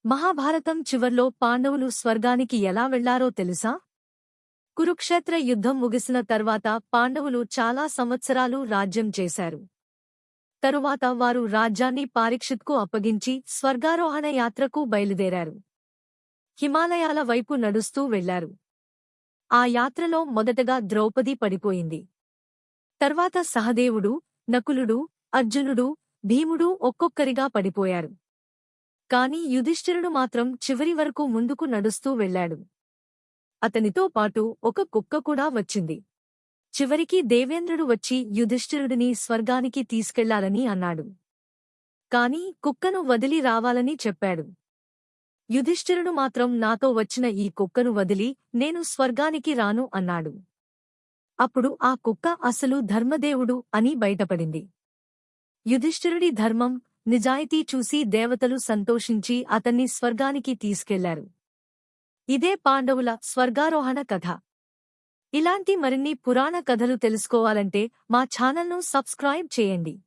మహాభారతం చివర్లో పాండవులు స్వర్గానికి ఎలా వెళ్లారో తెలుసా? కురుక్షేత్ర యుద్ధం ముగిసిన తర్వాత పాండవులు చాలా సంవత్సరాలు రాజ్యం చేశారు. తరువాత వారు రాజ్యాన్ని పారీక్షిత్కు అప్పగించి స్వర్గారోహణ యాత్రకు బయలుదేరారు. హిమాలయాల వైపు నడుస్తూ వెళ్లారు. ఆ యాత్రలో మొదటగా ద్రౌపది పడిపోయింది. తర్వాత సహదేవుడు, నకులుడు, అర్జునుడు, భీముడు ఒక్కొక్కరిగా పడిపోయారు. కాని యుధిష్ఠిరుడు మాత్రం చివరి వరకు ముందుకు నడుస్తూ వెళ్లాడు. అతనితో పాటు ఒక కుక్క కూడా వచ్చింది. చివరికి దేవేంద్రుడు వచ్చి యుధిష్ఠిరుడిని స్వర్గానికి తీసుకెళ్లాలని అన్నాడు. కాని కుక్కను వదిలి రావాలని చెప్పాడు. యుధిష్ఠిరుడు మాత్రం నాతో వచ్చిన ఈ కుక్కను వదిలి నేను స్వర్గానికి రాను అన్నాడు. అప్పుడు ఆ కుక్క అసలు ధర్మదేవుడు అని బయటపడింది. యుధిష్ఠిరుడి ధర్మం, నిజాయితీ చూసి దేవతలు సంతోషించి అతన్ని స్వర్గానికి తీసుకెళ్లారు. ఇదే పాండవుల స్వర్గారోహణ కథ. ఇలాంటి మరిన్ని పురాణ కథలు తెలుసుకోవాలంటే మా ఛానల్ను సబ్స్క్రైబ్ చేయండి.